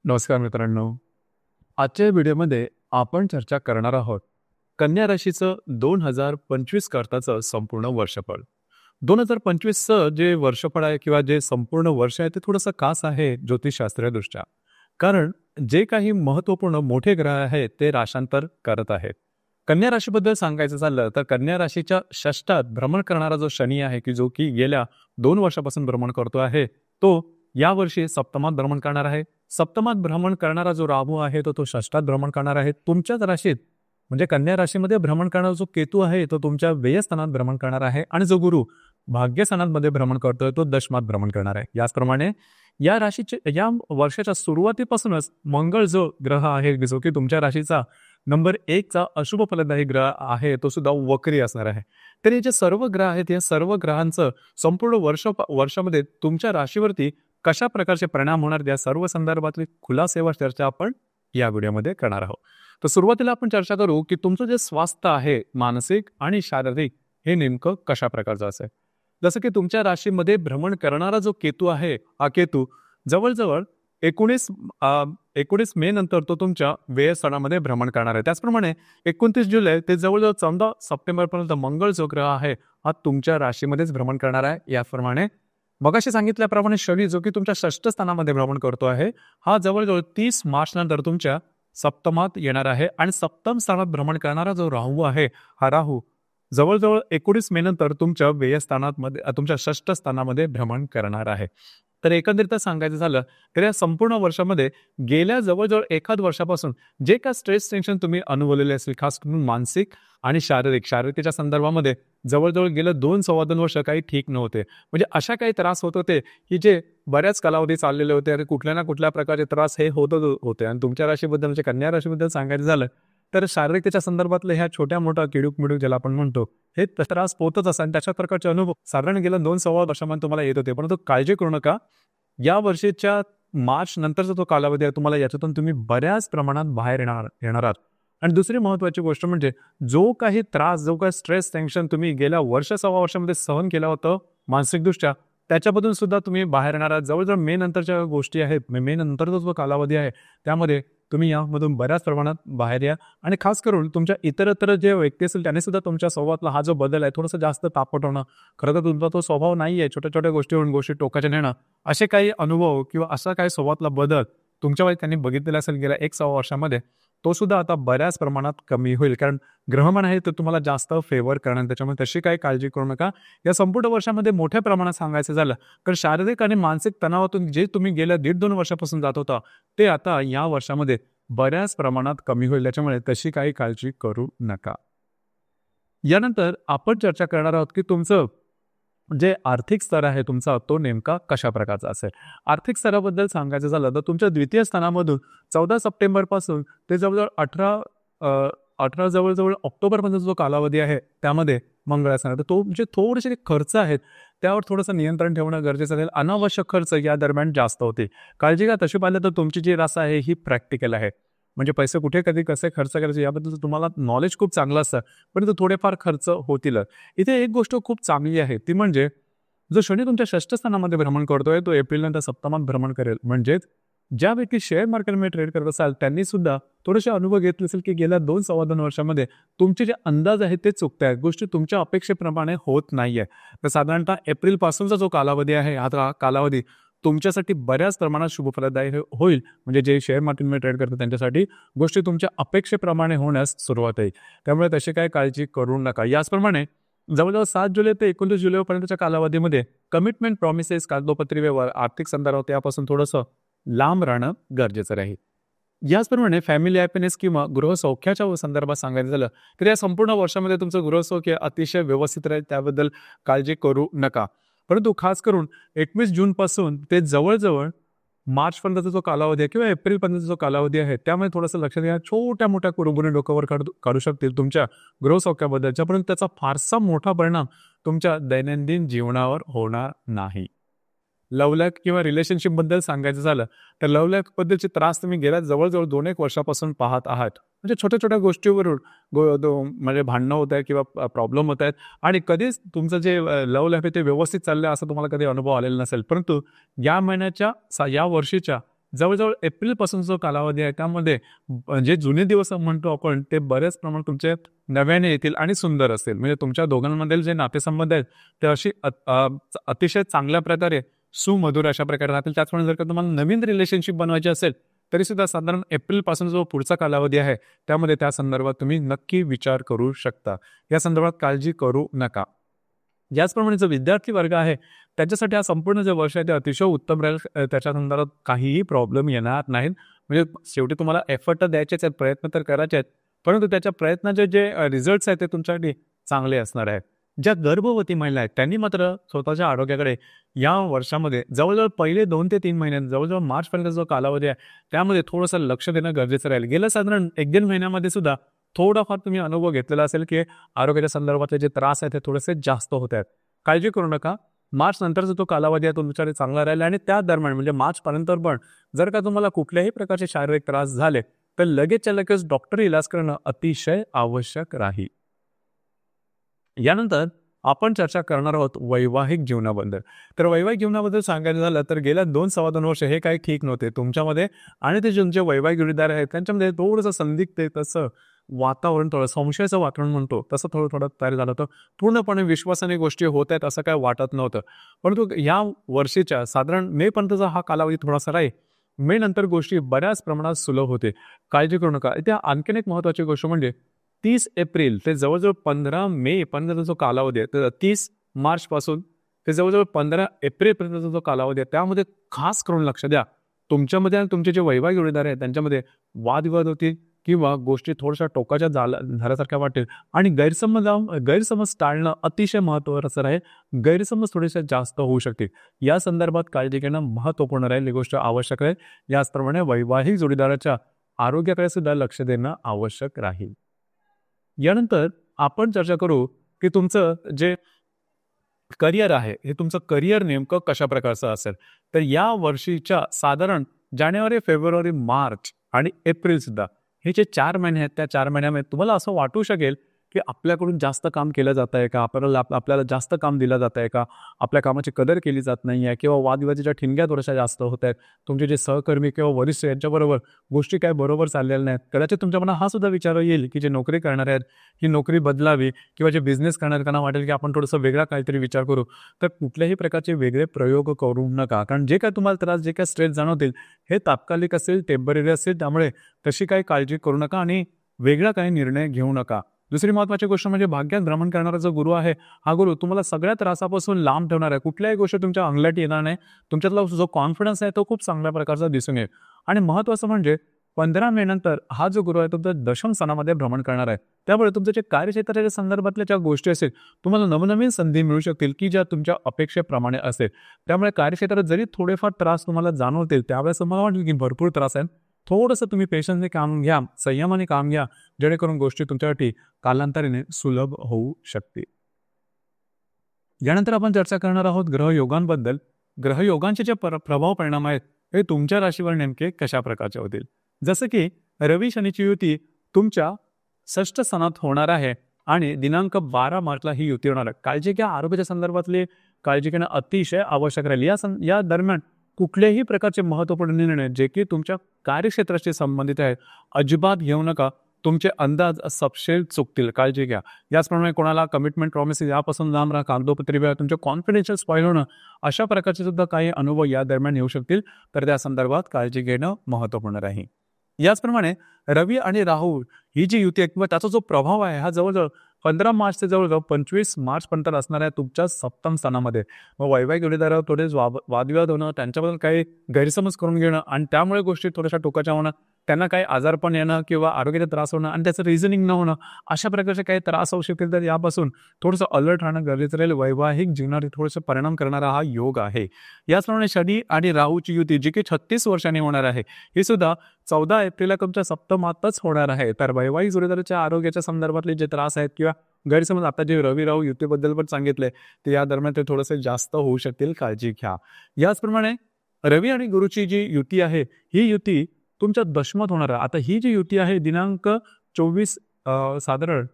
नमस्कार मित्रांनो. आजच्या व्हिडिओमध्ये आपण चर्चा करणार आहोत कन्या राशीचं 2025 करताचं संपूर्ण वर्षफळ. 2025चं जे वर्षफळ आहे किंवा जे संपूर्ण वर्ष आहे ते थोडंसं खास आहे ज्योतिषशास्त्रीयदृष्ट्या. कारण जे काही महत्त्वपूर्ण मोठे ग्रह आहेत ते राशांतर करत आहेत. कन्या राशीबद्दल सांगायचं झालं तर कन्या राशीच्या षष्ठात भ्रमण करणारा जो शनी आहे की जो की गेल्या 2 वर्षापासून भ्रमण करतो आहे, तो यावर्षी सप्तमात भ्रमण करणार आहे. सप्तमात भ्रमण करणारा जो राहू आहे तो षष्ठात भ्रमण करणार आहे. तुमच्याच राशीत म्हणजे कन्या राशीमध्ये भ्रमण करणारा जो केतू आहे तो तुमच्या व्ययस्थानात भ्रमण करणार आहे आणि जो गुरु भाग्यस्थानामध्ये भ्रमण करतोय तो दशमात भ्रमण करणार आहे. याचप्रमाणे या राशीचे या वर्षाच्या सुरुवातीपासूनच मंगळ जो ग्रह आहे जो की तुमच्या राशीचा नंबर 1 चा अशुभ फलदायी ग्रह आहे तो सुद्धा वक्री असणार आहे. तर हे जे सर्व ग्रह आहेत या सर्व ग्रहांचं संपूर्ण वर्षामध्ये तुमच्या राशीवरती कशा प्रकारचे परिणाम होणार या सर्व संदर्भातली खुलासेवर चर्चा आपण या व्हिडिओमध्ये करणार आहोत. तर सुरुवातीला आपण चर्चा करू की तुमचं जे स्वास्थ्य आहे मानसिक आणि शारीरिक हे नेमकं कशा प्रकारचं असेल. जसं की तुमच्या राशीमध्ये भ्रमण करणारा जो केतू आहे हा केतू जवळजवळ 19 मे नंतर तो तुमच्या व्ययस्थानामध्ये भ्रमण करणार आहे. त्याचप्रमाणे 29 जुलै ते जवळजवळ 14 सप्टेंबरपर्यंत मंगळ जो ग्रह आहे हा तुमच्या राशीमध्येच भ्रमण करणार आहे. याप्रमाणे मगाशी सांगितल्याप्रमाणे शनी जो की तुमच्या षष्ठ स्थानामध्ये भ्रमण करतो आहे हा जवळजवळ 30 मार्च नंतर तुमच्या सप्तमात येणार आहे आणि सप्तम स्थानात भ्रमण करणारा जो राहू आहे हा राहू जवळजवळ 19 मे नंतर तुमच्या व्ययस्थानामध्ये तुमच्या षष्ठ स्थानामध्ये भ्रमण करणार आहे. तर एकंदरीत सांगायचं झालं तर या संपूर्ण वर्षामध्ये गेल्या जवळजवळ एखाद वर्षापासून जे काय स्ट्रेस टेन्शन तुम्ही अनुभवलेले असेल खास करून मानसिक आणि शारीरिकच्या संदर्भामध्ये जवळजवळ गेलं 2-2.25 वर्ष काही ठीक नव्हते. म्हणजे अशा काही त्रास होत होते की जे बऱ्याच कालावधी चाललेले होते आणि कुठल्या ना कुठल्या प्रकारचे त्रास हे होते. आणि तुमच्या राशीबद्दल म्हणजे कन्या राशीबद्दल सांगायचं झालं तर शारीरिकतेच्या संदर्भातले ह्या छोट्या मोठ्या किडूक मिडूक ज्याला आपण म्हणतो हे त्रास होतच असतात आणि त्याच्या प्रकारचे अनुभव साधारण गेल्या 2-2.25 वर्षामध्ये तुम्हाला येत होते. परंतु काळजी करू नका, या वर्षीच्या मार्च नंतरचा जो कालावधी आहे तुम्हाला याच्यातून तुम्ही बऱ्याच प्रमाणात बाहेर येणार आहात. आणि दुसरी महत्त्वाची गोष्ट म्हणजे जो काही त्रास जो काही स्ट्रेस टेन्शन तुम्ही गेल्या 1-1.25 वर्षामध्ये सहन केलं होतं मानसिकदृष्ट्या त्याच्यामधून सुद्धा तुम्ही बाहेर येणार आहात. जवळजवळ मे नंतरच्या गोष्टी आहेत मे नंतरचा जो कालावधी आहे त्यामध्ये तुम्ही यामधून बऱ्याच प्रमाणात बाहेर या. आणि खास करून तुमच्या इतरत्र जे व्यक्ती असेल त्याने सुद्धा तुमच्या स्वभावातला हा जो बदल आहे थोडंसं जास्त तापट होणं, खरं तर तुमचा तो स्वभाव नाही आहे छोट्या छोट्या गोष्टीवरून गोष्टी टोकाच्या नेणं, असे काही अनुभव किंवा असा काही स्वभावातला बदल तुमच्यावर त्यांनी बघितलेला असेल गेल्या 1-1.25 वर्षामध्ये तो सुद्धा आता बऱ्याच प्रमाणात कमी होईल. कारण ग्रहमान आहे तर तुम्हाला जास्त फेवर करणार, त्याच्यामुळे तशी काही काळजी करू नका. या संपूर्ण वर्षामध्ये मोठ्या प्रमाणात सांगायचं झालं तर शारीरिक आणि मानसिक तणावातून जे तुम्ही गेल्या 1.5-2 वर्षापासून जात होता ते आता या वर्षामध्ये बऱ्याच प्रमाणात कमी होईल. त्याच्यामुळे तशी काही काळजी करू नका. यानंतर आपण चर्चा करणार आहोत की तुमचं जे आर्थिक स्तर आहे तुमचा तो नेमका कशा प्रकारचा असेल. आर्थिक स्तराबद्दल सांगायचं झालं तर तुमच्या द्वितीय स्थानामधून 14 सप्टेंबरपासून ते जवळजवळ 18 जवळजवळ ऑक्टोबरपर्यंत जो कालावधी आहे त्यामध्ये मंगळ असणार. तर तो म्हणजे थोडेसे खर्च आहेत त्यावर थोडंसं नियंत्रण ठेवणं गरजेचं असेल. अनावश्यक खर्च या दरम्यान जास्त होते. काळजी घ्या. तशी पाहिलं तर तुमची जी रास आहे ही प्रॅक्टिकल आहे. म्हणजे पैसे कुठे कधी कसे खर्च करायचे याबद्दल तुम्हाला नॉलेज खूप चांगलं असतं, परंतु थोडेफार खर्च होतील. इथे एक गोष्ट खूप चांगली आहे ती म्हणजे जो शनी तुमच्या षष्ठ स्थानामध्ये भ्रमण करतोय तो एप्रिल नंतर सप्तमात भ्रमण करेल. म्हणजेच ज्या व्यक्ती शेअर मार्केटमध्ये ट्रेड करत असाल त्यांनी सुद्धा थोडेसे अनुभव घेतले असेल की गेल्या 2-2.25 वर्षामध्ये तुमचे जे अंदाज आहेत ते चुकत आहेत, गोष्टी तुमच्या अपेक्षेप्रमाणे होत नाहीये. तर साधारणतः एप्रिल पासूनचा जो कालावधी आहे हा कालावधी तुमच्यासाठी बऱ्याच प्रमाणात शुभफलदायी होईल. म्हणजे जे शेअर मार्केटमध्ये ट्रेड करतात त्यांच्यासाठी गोष्टी तुमच्या अपेक्षेप्रमाणे होण्यास सुरुवात होईल. त्यामुळे तशी काही काळजी करू नका. याचप्रमाणे जवळजवळ 7 जुलै ते 29 जुलैपर्यंतच्या कालावधीमध्ये कमिटमेंट प्रॉमिसेस कागदोपत्री व्यवहार आर्थिक संदर्भात यापासून थोडंसं लांब राहणं गरजेचं राहील. याचप्रमाणे फॅमिली हॅपीनेस किंवा गृहसौख्याच्या संदर्भात सांगायचं झालं तर या संपूर्ण वर्षामध्ये तुमचं गृहसौख्य अतिशय व्यवस्थित राहील. त्याबद्दल काळजी करू नका. परंतु खास करून 21 जूनपासून ते जवळजवळ मार्चपर्यंतचा जो कालावधी आहे किंवा एप्रिलपर्यंतचा जो कालावधी आहे त्यामध्ये थोडंसं लक्षात घ्या. छोट्या मोठ्या कुरबुरी डोक्यावर काढू शकतील तुमच्या गृहसौख्याबद्दलच्या, परंतु त्याचा फारसा मोठा परिणाम तुमच्या दैनंदिन जीवनावर होणार नाही. लव्ह लाईफ किंवा रिलेशनशिपबद्दल सांगायचं झालं तर लव्ह लाईफबद्दलचे त्रास तुम्ही गेल्या जवळजवळ 2-1 वर्षापासून पाहत आहात. म्हणजे छोट्या छोट्या गोष्टीवरून म्हणजे भांडणं होत आहे किंवा प्रॉब्लेम होत आहेत आणि कधीच तुमचं जे लव्ह लाईफ आहे ते व्यवस्थित चाललं असं तुम्हाला कधी अनुभव आलेला नसेल. परंतु या वर्षीच्या जवळजवळ एप्रिलपासून जो कालावधी आहे त्यामध्ये जे जुने दिवस म्हणतो आपण ते बरेच प्रमाणात तुमचे नव्याने येतील आणि सुंदर असेल. म्हणजे तुमच्या दोघांमधील जे नातेसंबंध आहेत ते अशी अतिशय चांगल्या प्रकारे सुमधुर अशा प्रकारे राहतील. त्याचप्रमाणे जर का तुम्हाला नवीन रिलेशनशिप बनवायची असेल तरी सुद्धा साधारण एप्रिलपासून जो पुढचा कालावधी आहे त्यामध्ये त्या संदर्भात तुम्ही नक्की विचार करू शकता. या संदर्भात काळजी करू नका. याचप्रमाणे जो विद्यार्थी वर्ग आहे त्याच्यासाठी हा संपूर्ण जे वर्ष आहे ते अतिशय उत्तम राहील. त्याच्या संदर्भात काहीही प्रॉब्लेम येणार नाहीत. म्हणजे शेवटी तुम्हाला एफर्ट तर द्यायचेच आहेत, प्रयत्न तर करायचे आहेत, परंतु त्याच्या प्रयत्नाचे जे रिझल्ट्स आहेत ते तुमच्यासाठी चांगले असणार आहेत. ज्या गर्भवती महिला आहेत त्यांनी मात्र स्वतःच्या आरोग्याकडे या वर्षामध्ये जवळजवळ पहिले 2 ते 3 महिन्यात जवळजवळ मार्चपर्यंत जो कालावधी आहे त्यामध्ये थोडंसं लक्ष देणं गरजेचं राहील. गेल्या साधारण 1-1.5 महिन्यामध्ये सुद्धा थोडाफार तुम्ही अनुभव घेतलेला असेल की आरोग्याच्या संदर्भातले जे त्रास आहेत ते थोडेसे जास्त होत आहेत. काळजी करू नका. मार्च नंतरचा जो कालावधी आहे तो तुमच्याकडे चांगला राहील आणि त्या दरम्यान म्हणजे मार्चपर्यंत पण जर का तुम्हाला कुठल्याही प्रकारचे शारीरिक त्रास झाले तर लगेचच्या लगेच डॉक्टरी इलाज करणं अतिशय आवश्यक राहील. यानंतर आपण चर्चा करणार आहोत वैवाहिक जीवनाबद्दल. तर वैवाहिक जीवनाबद्दल सांगायचं झालं तर गेल्या 2-2.25 वर्ष हे काही ठीक नव्हते तुमच्यामध्ये आणि ते तुमचे वैवाहिक जोडीदार आहेत त्यांच्यामध्ये थोडंसं संदिग्ध तसं वातावरण, थोडं संशयाचं वातावरण म्हणतो तसं थोडं तयार झालं होतं. पूर्णपणे विश्वासाने गोष्टी होत आहेत असं काय वाटत नव्हतं. परंतु या वर्षीच्या साधारण मे पर्यंतचा हा कालावधी थोडासा राहील. मे नंतर गोष्टी बऱ्याच प्रमाणात सुलभ होते. काळजी करू नका. इथे आणखीन एक महत्त्वाची गोष्ट म्हणजे 30 एप्रिल ते जवळजवळ 15 मे पर्यंतचा जो कालावधी आहे तर 30 मार्चपासून ते जवळजवळ 15 एप्रिलपर्यंतचा जो कालावधी आहे त्यामध्ये खास करून लक्ष द्या. तुमच्यामध्ये आणि तुमचे जे वैवाहिक जोडीदार आहेत त्यांच्यामध्ये वादविवाद होतील किंवा गोष्टी थोड्याशा टोकाच्या झाल्यासारख्या वाटेल आणि गैरसमज टाळणं अतिशय महत्त्वाचं राहील. गैरसमज थोडेसे जास्त होऊ शकतील. या संदर्भात काळजी घेणं महत्त्वपूर्ण राहील. ही गोष्ट आवश्यक राहील. याचप्रमाणे वैवाहिक जोडीदाराच्या आरोग्याकडे सुद्धा लक्ष देणं आवश्यक राहील. यानंतर आपण चर्चा करू की तुमचं जे करिअर आहे हे तुमचं करिअर नेमकं कशा प्रकारचं असेल. तर या वर्षीच्या साधारण जानेवारी, फेब्रुवारी, मार्च आणि एप्रिल सुद्धा हे जे 4 महिने आहेत त्या 4 महिन्यामध्ये तुम्हाला असं वाटू शकेल की आपल्याकडून जास्त काम केलं जात आहे का, आपल्याला जास्त काम दिलं जात आहे का, आपल्या कामाची कदर केली जात नाही आहे किंवा वादविवादाच्या ठिणग्या थोड्याशा जास्त होत आहेत. तुमचे जे सहकर्मी किंवा वरिष्ठ यांच्याबरोबर गोष्टी काय बरोबर चाललेल्या नाहीत. कदाचित तुमच्या मनात हा सुद्धा विचार येईल की जे नोकरी करणारे आहेत ही नोकरी बदलावी किंवा जे बिझनेस करणारे त्यांना वाटेल की आपण थोडंसं वेगळा काहीतरी विचार करू. तर कुठल्याही प्रकारचे वेगळे प्रयोग करू नका. कारण जे काय तुम्हाला त्रास, जे काय स्ट्रेस जाणवतील हे तात्कालिक असेल, टेम्पररी असेल. त्यामुळे तशी काही काळजी करू नका आणि वेगळा काही निर्णय घेऊ नका. दुसरी महत्त्वाची गोष्ट म्हणजे भाग्यात भ्रमण करणारा जो गुरु आहे हा गुरु तुम्हाला सगळ्या त्रासापासून लांब ठेवणार आहे. कुठल्याही गोष्ट तुमच्या अंगलट येणार नाही. तुमच्यातला जो कॉन्फिडन्स आहे तो खूप चांगल्या प्रकारचा दिसून येईल. आणि महत्त्वाचं म्हणजे 15 मे नंतर हा जो गुरु आहे तुमच्या दशम स्थानामध्ये भ्रमण करणार आहे. त्यामुळे तुमच्या जे कार्यक्षेत्राच्या संदर्भातल्या ज्या गोष्टी असेल तुम्हाला नवनवीन संधी मिळू शकतील की ज्या तुमच्या अपेक्षेप्रमाणे असेल. त्यामुळे कार्यक्षेत्रात जरी थोडेफार त्रास तुम्हाला जाणवतील त्यावेळेस तुम्हाला वाटेल की भरपूर त्रास आहे. थोडंसं तुम्ही पेशन्सने काम घ्या, संयमाने काम घ्या, जेणेकरून गोष्टी तुमच्यासाठी कालांतराने सुलभ होऊ शकते. यानंतर आपण चर्चा करणार आहोत ग्रहयोगांबद्दल. ग्रहयोगांचे जे प्रभाव परिणाम आहेत हे तुमच्या राशीवर नेमके कशा प्रकारचे होतील. जसं की रवी शनीची युती तुमच्या 6ष्ठ स्थानात होणार आहे आणि दिनांक 12 मार्चला ही युती होणार आहे. काळजी घ्या. आरोग्याच्या संदर्भातली काळजी घेणं अतिशय आवश्यक राहील. या दरम्यान कुठल्याही प्रकारचे महत्त्वपूर्ण निर्णय जे की तुमच्या कार्यक्षेत्राशी संबंधित आहेत अजिबात घेऊ नका. तुमचे अंदाज सपशेल चुकतील. काळजी घ्या. याचप्रमाणे कोणाला कमिटमेंट, प्रॉमिसेस यापासून लांब राहा. कागदोपत्री वेळा तुमचे कॉन्फिडेन्शियल स्पॉईल होणं अशा प्रकारचे सुद्धा काही अनुभव या दरम्यान येऊ शकतील. तर त्या संदर्भात काळजी घेणं महत्त्वपूर्ण राहील. याचप्रमाणे रवी आणि राहू ही जी युती आहे किंवा त्याचा जो प्रभाव आहे हा जवळजवळ 15 मार्च ते जवळजवळ 25 मार्चपर्यंत असणार आहे तुमच्या सप्तम स्थानामध्ये. मग वैवाहिक जोडीदारावर थोडे वादविवाद होणं, त्यांच्याबद्दल काही गैरसमज करून घेणं आणि त्यामुळे गोष्टी थोड्याशा टोकाच्या होणं, त्यांना काही आजारपण येणं किंवा आरोग्याचा त्रास होणं आणि त्याचं रिझनिंग न होणं अशा प्रकारचे काही त्रास होऊ शकतील. तर यापासून थोडंसं अलर्ट राहणं गरजेचं राहील. वैवाहिक जीवनावर थोडंसं परिणाम करणारा हा योग आहे. याचप्रमाणे शनी आणि राहूची युती जी की 36 वर्षांनी होणार आहे ही सुद्धा 14 एप्रिलला तुमच्या सप्तमातच होणार आहे. तर वैवाहिक जोडीदाराच्या आरोग्याच्या संदर्भातले जे त्रास आहेत किंवा गैरसमज आता जे रवी राहू युतीबद्दल पण सांगितलंय ते या दरम्यान ते थोडेसे जास्त होऊ शकतील. काळजी घ्या. याचप्रमाणे रवी आणि गुरुची जी युती आहे ही युती तुमच्या दशमात होणार आहे. आता ही जी युती आहे दिनांक 24 साधारण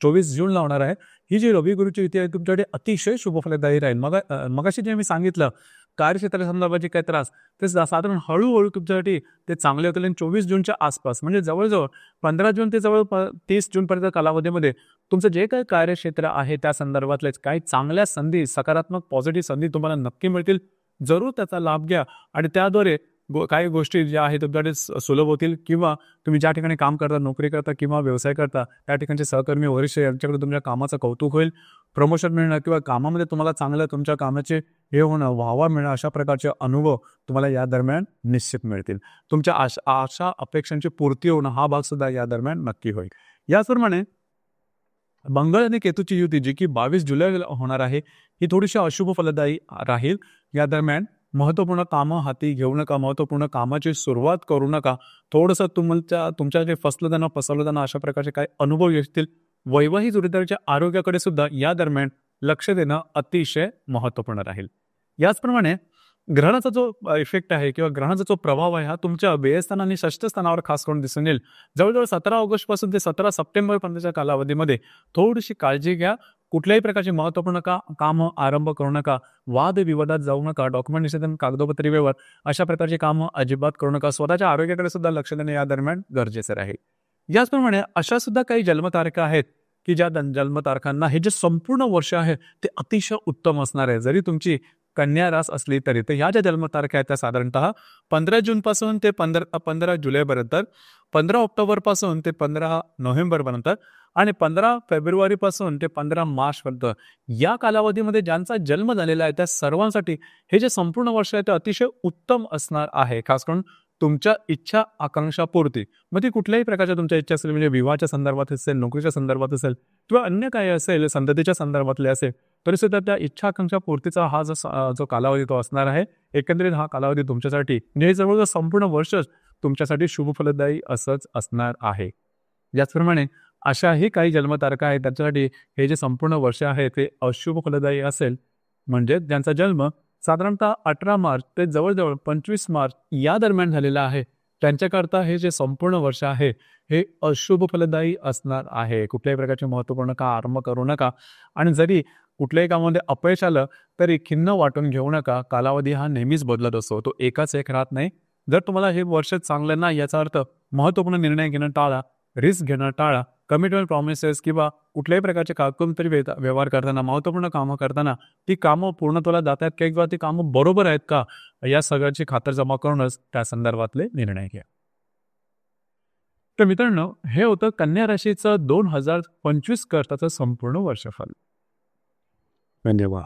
24 जूनला होणार आहे. ही जी रवी गुरुची युती आहे तुमच्याकडे अतिशय शुभफलदायी राहील. मगाशी जे मी सांगितलं कार्यक्षेत्रासंदर्भात जे काही त्रास ते साधारण हळूहळू तुमच्यासाठी ते चांगले होतील आणि 24 जूनच्या आसपास म्हणजे जवळजवळ 15 जून ते जवळ 30 जूनपर्यंत कालावधीमध्ये तुमचं जे काही कार्यक्षेत्र आहे त्या संदर्भातलेच काही चांगल्या संधी, सकारात्मक पॉझिटिव्ह संधी तुम्हाला नक्की मिळतील. जरूर त्याचा लाभ घ्या आणि त्याद्वारे काही गोष्टी ज्या आहेत तुमच्याकडे सुलभ होतील किंवा तुम्ही ज्या ठिकाणी काम करता, नोकरी करता किंवा व्यवसाय करता, त्या ठिकाणचे सहकर्मी, वरिष्ठ यांच्याकडे तुमच्या कामाचं कौतुक होईल, प्रमोशन मिळणं किंवा कामामध्ये तुम्हाला चांगलं तुमच्या कामाचे हे होणं, वाहवा मिळणं, अशा प्रकारचे अनुभव तुम्हाला या दरम्यान निश्चित मिळतील. तुमच्या आशा अपेक्षांची पूर्ती होणं हा भाग सुद्धा या दरम्यान नक्की होईल. याचप्रमाणे मंगळ आणि केतूची युती जी की 22 जुलैला होणार आहे, ही थोडीशी अशुभ फलदायी राहील. या दरम्यान महत्त्वपूर्ण कामं हाती घेऊ नका, महत्त्वपूर्ण कामाची सुरुवात करू नका. थोडंसं तुमच्या जे फसलं जाणं अशा प्रकारचे काही अनुभव येतील. वैवाहिक जोडीदाराच्या आरोग्याकडे सुद्धा या दरम्यान लक्ष देणं अतिशय महत्त्वपूर्ण राहील. याचप्रमाणे ग्रहणाचा जो इफेक्ट आहे किंवा ग्रहणाचा जो प्रभाव आहे हा तुमच्या व्ययस्थान आणि षष्ठ स्थानावर खास करून दिसून येईल. जवळजवळ 17 ऑगस्टपासून ते 17 सप्टेंबरपर्यंतच्या कालावधीमध्ये थोडीशी काळजी घ्या. कुठल्याही प्रकारचे महत्त्वपूर्ण कामं आरंभ करू नका, वादविवादात जाऊ नका, डॉक्युमेंट निषेधन, कागदोपत्री व्यवहार अशा प्रकारची कामं अजिबात करू नका. स्वतःच्या आरोग्याकडे सुद्धा लक्ष देणे या दरम्यान गरजेचे राहील. याचप्रमाणे अशा सुद्धा काही जन्मतारखा आहेत की ज्या जन्मतारखांना हे जे संपूर्ण वर्ष आहे ते अतिशय उत्तम असणार आहे. जरी तुमची कन्या रास असली तरी तर ह्या ज्या जन्मतारखा आहेत त्या साधारणतः 15 जूनपासून ते 15 जुलैपर्यंत, 15 ऑक्टोबरपासून ते 15 नोव्हेंबरपर्यंत आणि 15 फेब्रुवारीपासून ते 15 मार्चपर्यंत या कालावधीमध्ये ज्यांचा जन्म झालेला आहे त्या सर्वांसाठी हे जे संपूर्ण वर्ष आहे ते अतिशय उत्तम असणार आहे. खास करून तुमच्या इच्छा आकांक्षा पूर्ती, मग ती कुठल्याही प्रकारच्या तुमच्या इच्छा असेल, म्हणजे विवाहाच्या संदर्भात असेल, नोकरीच्या संदर्भात असेल किंवा अन्य काही असेल, संततीच्या संदर्भातले असेल, तरी सुद्धा त्या इच्छा आकांक्षा पूर्तीचा हा जो कालावधी तो असणार आहे. एकंदरीत हा कालावधी तुमच्यासाठी म्हणजे जवळजवळ संपूर्ण वर्षच तुमच्यासाठी शुभफलदायी असंच असणार आहे. याचप्रमाणे अशाही काही जन्मतारखा आहेत त्यांच्यासाठी हे जे संपूर्ण वर्ष आहे ते अशुभ फलदायी असेल. म्हणजे ज्यांचा जन्म साधारणतः 18 मार्च ते जवळजवळ 25 मार्च या दरम्यान झालेला आहे त्यांच्याकरता हे जे संपूर्ण वर्ष आहे हे अशुभ फलदायी असणार आहे. कुठल्याही प्रकारचे महत्त्वपूर्ण आरंभ करू नका आणि जरी कुठल्याही कामामध्ये अपयश आलं तरी खिन्न वाटून घेऊ नका. कालावधी हा नेहमीच बदलत असतो, तो एकाच एक राहत नाही. जर तुम्हाला हे वर्ष चांगलं नाही याचा अर्थ महत्त्वपूर्ण निर्णय घेणं टाळा, रिस्क घेणं टाळा, कमिटमेंट प्रॉमिसेस किंवा कुठल्याही प्रकारचे कागदोपत्री व्यवहार करताना, महत्त्वपूर्ण कामं करताना ती कामं पूर्णत्वाला जात आहेत किंवा ती कामं बरोबर आहेत का या सगळ्याची खातरजमा करूनच त्या संदर्भातले निर्णय घ्या. तर मित्रांनो, हे होतं कन्या राशीचं 2025 करताचं संपूर्ण वर्षफल. धन्यवाद.